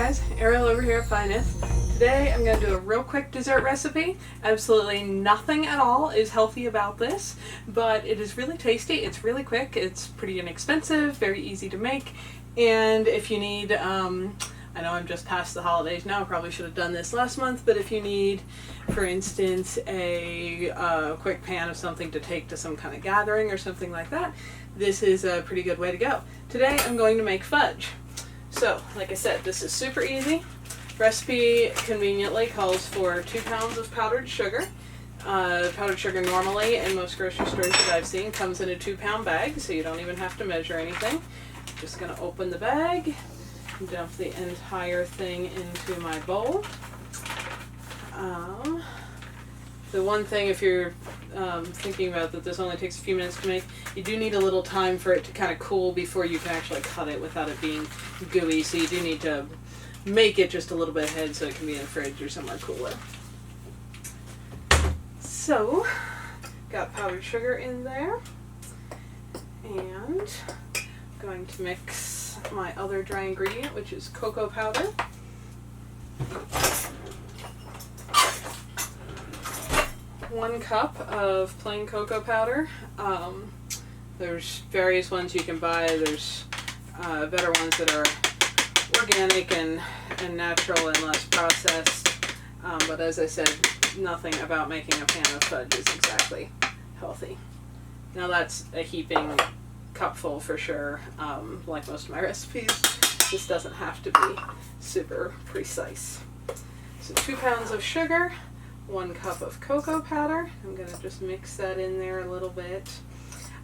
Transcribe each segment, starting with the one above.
guys, Ariel over here at Finest. Today I'm going to do a real quick dessert recipe. Absolutely nothing at all is healthy about this, but it is really tasty, it's really quick, it's pretty inexpensive, very easy to make, and if you need, I know I'm just past the holidays now, I probably should have done this last month, but if you need, for instance, a quick pan of something to take to some kind of gathering or something like that, this is a pretty good way to go. Today I'm going to make fudge. So, like I said, this is super easy. Recipe conveniently calls for 2 pounds of powdered sugar. Powdered sugar normally in most grocery stores that I've seen comes in a 2-pound bag, so you don't even have to measure anything. Just going to open the bag, dump the entire thing into my bowl. The one thing, if you're thinking about that this only takes a few minutes to make, you do need a little time for it to kind of cool before you can actually cut it without it being gooey, so you do need to make it just a little bit ahead so it can be in the fridge or somewhere cooler. So, got powdered sugar in there, and going to mix my other dry ingredient, which is cocoa powder. 1 cup of plain cocoa powder. There's various ones you can buy. There's better ones that are organic and natural and less processed. But as I said, nothing about making a pan of fudge is exactly healthy. Now that's a heaping cupful for sure. Like most of my recipes, this doesn't have to be super precise. So 2 pounds of sugar, 1 cup of cocoa powder. I'm going to just mix that in there a little bit.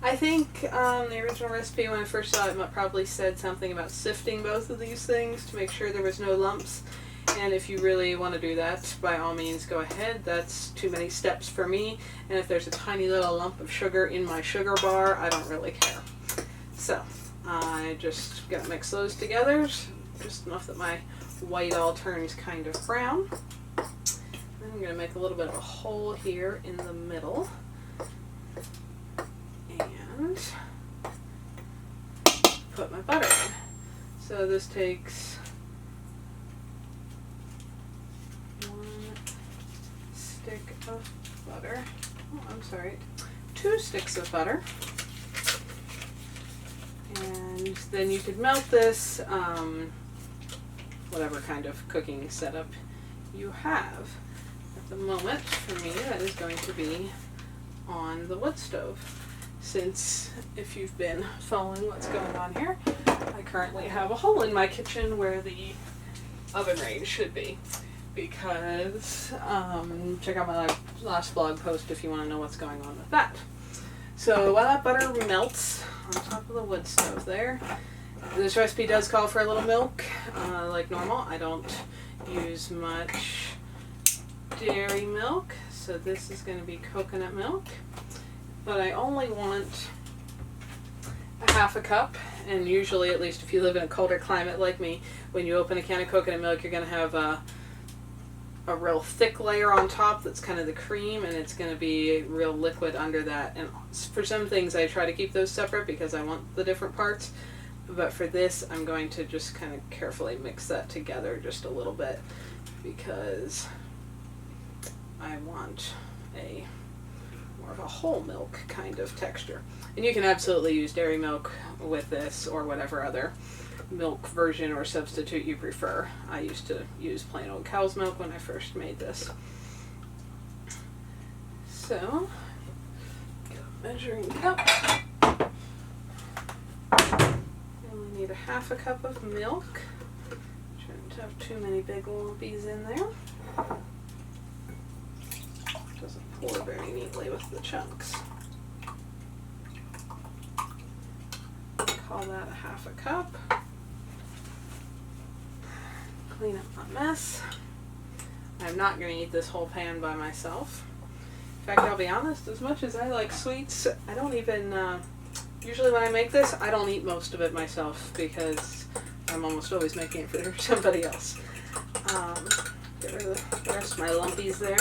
I think the original recipe when I first saw it probably said something about sifting both of these things to make sure there was no lumps. And if you really want to do that, by all means go ahead. That's too many steps for me. And if there's a tiny little lump of sugar in my sugar bar, I don't really care. So I just gotta mix those together, just enough that my white all turns kind of brown. I'm going to make a little bit of a hole here in the middle and put my butter in. So this takes 1 stick of butter. Oh, I'm sorry, 2 sticks of butter. And then you could melt this, whatever kind of cooking setup you have. At the moment, for me, that is going to be on the wood stove. Since, if you've been following what's going on here, I currently have a hole in my kitchen where the oven range should be. Because, check out my last blog post if you want to know what's going on with that. So while that butter melts on top of the wood stove there, this recipe does call for a little milk, like normal. I don't use much dairy milk, so this is going to be coconut milk, but I only want a 1/2 cup, and usually, at least if you live in a colder climate like me, when you open a can of coconut milk you're going to have a real thick layer on top that's kind of the cream, and it's going to be real liquid under that. And for some things I try to keep those separate because I want the different parts, but for this I'm going to just kind of carefully mix that together just a little bit because I want more of a whole milk kind of texture. And you can absolutely use dairy milk with this or whatever other milk version or substitute you prefer. I used to use plain old cow's milk when I first made this. So, get a measuring cup. You only need a 1/2 cup of milk. Shouldn't have too many big lumpies in there. Doesn't pour very neatly with the chunks. Call that a 1/2 cup. Clean up my mess. I'm not going to eat this whole pan by myself. In fact, I'll be honest, as much as I like sweets, I don't even, usually when I make this, I don't eat most of it myself because I'm almost always making it for somebody else. Get rid of the rest of my lumpies there.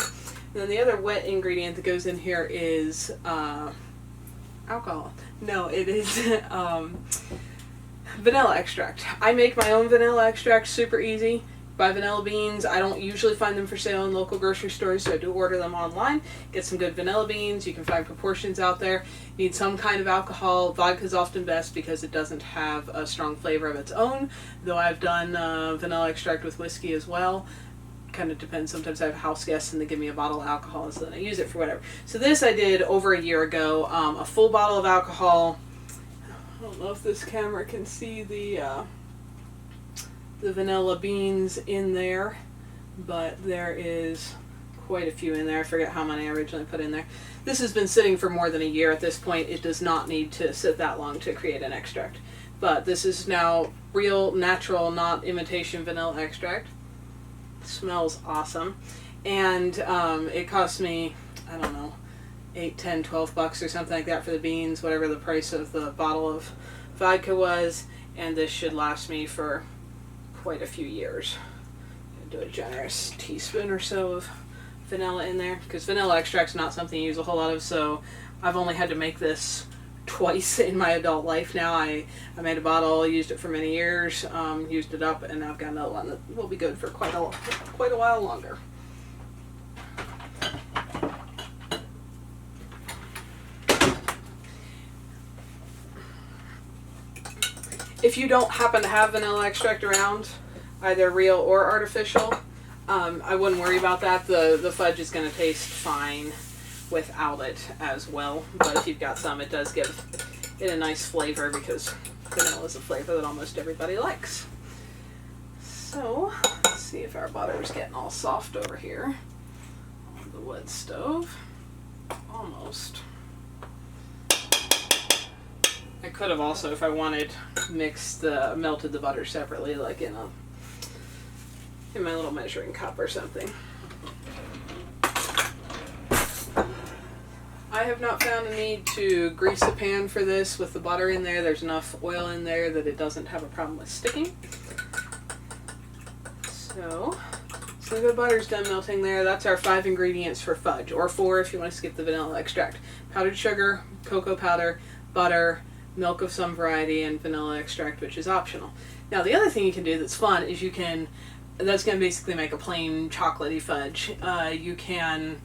And then the other wet ingredient that goes in here is alcohol. No, it is vanilla extract. I make my own vanilla extract, super easy. Buy vanilla beans. I don't usually find them for sale in local grocery stores, so I do order them online. Get some good vanilla beans. You can find proportions out there. Need some kind of alcohol. Vodka is often best because it doesn't have a strong flavor of its own, though I've done vanilla extract with whiskey as well. Kind of depends. Sometimes I have house guests and they give me a bottle of alcohol, so then I use it for whatever. So this I did over a year ago. A full bottle of alcohol. I don't know if this camera can see the vanilla beans in there, but there is quite a few in there. I forget how many I originally put in there. This has been sitting for more than a year at this point. It does not need to sit that long to create an extract, but this is now real, natural, not imitation vanilla extract. It smells awesome, and it cost me, I don't know, 8, 10, 12 bucks or something like that for the beans, whatever the price of the bottle of vodka was, and this should last me for quite a few years. I'm gonna do a generous teaspoon or so of vanilla in there, because vanilla extract's not something you use a whole lot of, so I've only had to make this twice in my adult life now. I made a bottle, used it for many years, used it up, and now I've got another one that will be good for quite a while longer. If you don't happen to have vanilla extract around, either real or artificial, I wouldn't worry about that. The fudge is going to taste fine without it as well. But if you've got some, it does give it a nice flavor, because vanilla is a flavor that almost everybody likes. So, let's see if our butter is getting all soft over here on the wood stove. Almost. I could have also, if I wanted, melted the butter separately, like in my little measuring cup or something. I have not found a need to grease a pan for this with the butter in there. There's enough oil in there that it doesn't have a problem with sticking. So the butter's done melting there. That's our 5 ingredients for fudge, or 4 if you want to skip the vanilla extract. Powdered sugar, cocoa powder, butter, milk of some variety, and vanilla extract, which is optional. Now the other thing you can do that's fun is that's going to basically make a plain chocolatey fudge. You can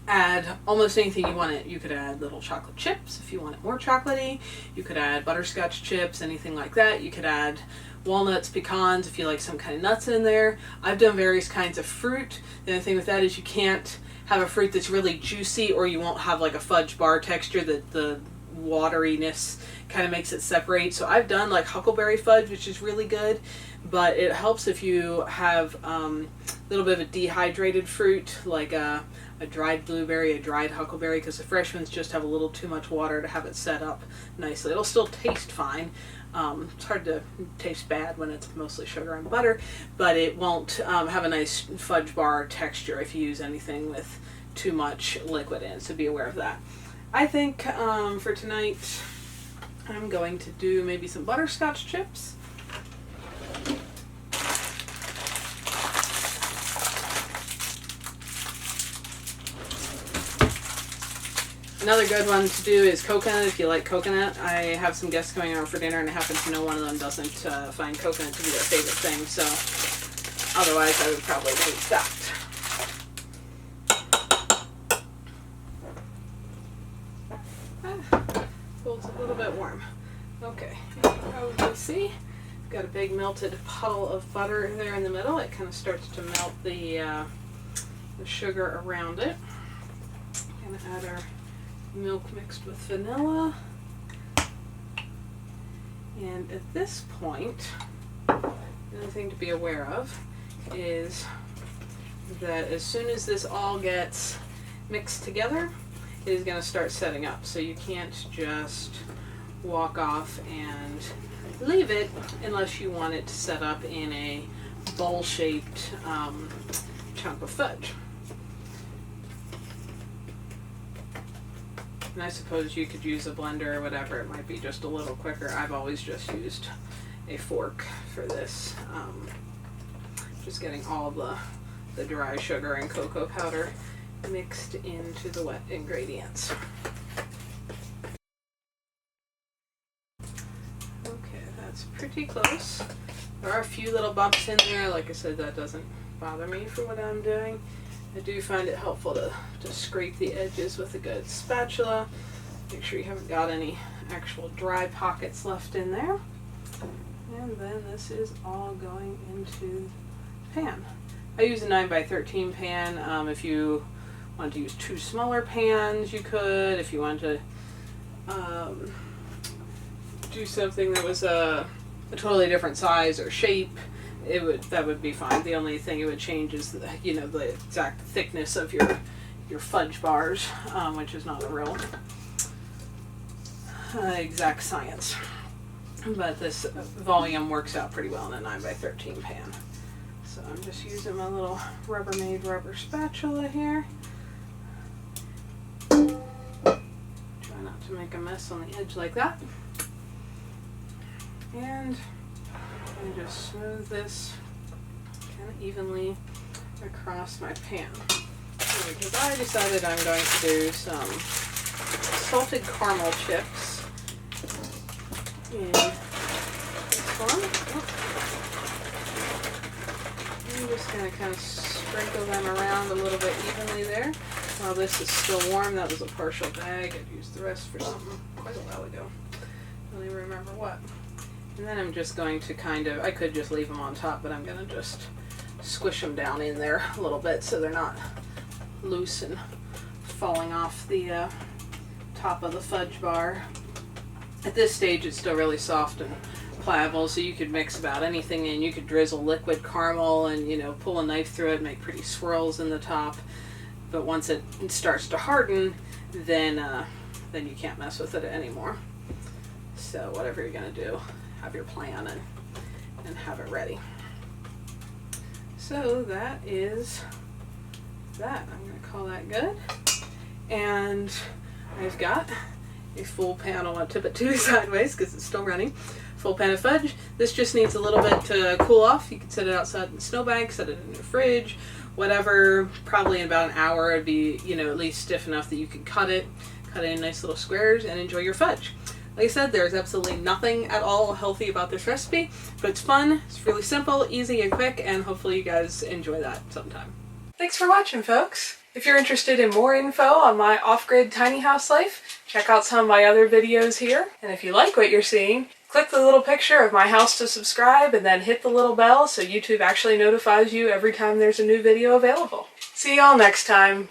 add almost anything you want. You could add little chocolate chips if you want it more chocolatey. You could add butterscotch chips, anything like that. You could add walnuts, pecans if you like some kind of nuts in there. I've done various kinds of fruit. The other thing with that is you can't have a fruit that's really juicy, or you won't have like a fudge bar texture that the wateriness kind of makes it separate. So I've done like huckleberry fudge, which is really good, but it helps if you have a little bit of a dehydrated fruit, like a dried blueberry, a dried huckleberry, because the fresh ones just have a little too much water to have it set up nicely. It'll still taste fine. It's hard to taste bad when it's mostly sugar and butter, but it won't have a nice fudge bar texture if you use anything with too much liquid in, so be aware of that. I think for tonight I'm going to do maybe some butterscotch chips. Another good one to do is coconut, if you like coconut. I have some guests coming over for dinner, and I happen to know one of them doesn't find coconut to be their favorite thing, so otherwise I would probably use that. Feels a little bit warm. Okay, you can probably see I've got a big melted puddle of butter there in the middle. It kind of starts to melt the sugar around it. I'm going to add our milk mixed with vanilla. And at this point, another thing to be aware of is that as soon as this all gets mixed together, it is going to start setting up. So you can't just walk off and leave it unless you want it to set up in a bowl-shaped chunk of fudge. And I suppose you could use a blender or whatever. It might be just a little quicker. I've always just used a fork for this. Just getting all the dry sugar and cocoa powder mixed into the wet ingredients. Okay, that's pretty close. There are a few little bumps in there. Like I said, that doesn't bother me for what I'm doing. I do find it helpful to scrape the edges with a good spatula. Make sure you haven't got any actual dry pockets left in there. And then this is all going into the pan. I use a 9x13 pan. If you want to use 2 smaller pans, you could. If you want to do something that was a totally different size or shape, that would be fine. The only thing it would change is the exact thickness of your fudge bars, which is not a real exact science. But this volume works out pretty well in a 9x13 pan. So I'm just using my little Rubbermaid rubber spatula here. Try not to make a mess on the edge like that. And I just smooth this kind of evenly across my pan. Because I decided I'm going to do some salted caramel chips in this one. I'm just going to kind of sprinkle them around a little bit evenly there. While this is still warm, that was a partial bag. I'd used the rest for something quite a while ago. I don't even remember what. And then I'm just going to I could just leave them on top, but I'm going to just squish them down in there a little bit so they're not loose and falling off the top of the fudge bar. At this stage it's still really soft and pliable, so you could mix about anything in. You could drizzle liquid caramel and pull a knife through it, make pretty swirls in the top. But once it starts to harden, then you can't mess with it anymore. So whatever you're going to do, have your plan and have it ready. So that is that. I'm going to call that good. And I've got a full pan. I want to tip it to sideways because it's still running. Full pan of fudge. This just needs a little bit to cool off. You can set it outside in the snowbank, set it in your fridge, whatever. Probably in about an hour it'd be at least stiff enough that you can cut it in nice little squares and enjoy your fudge. Like I said, there's absolutely nothing at all healthy about this recipe, but it's fun, it's really simple, easy, and quick, and hopefully you guys enjoy that sometime. Thanks for watching, folks! If you're interested in more info on my off-grid tiny house life, check out some of my other videos here. And if you like what you're seeing, click the little picture of my house to subscribe and then hit the little bell so YouTube actually notifies you every time there's a new video available. See y'all next time!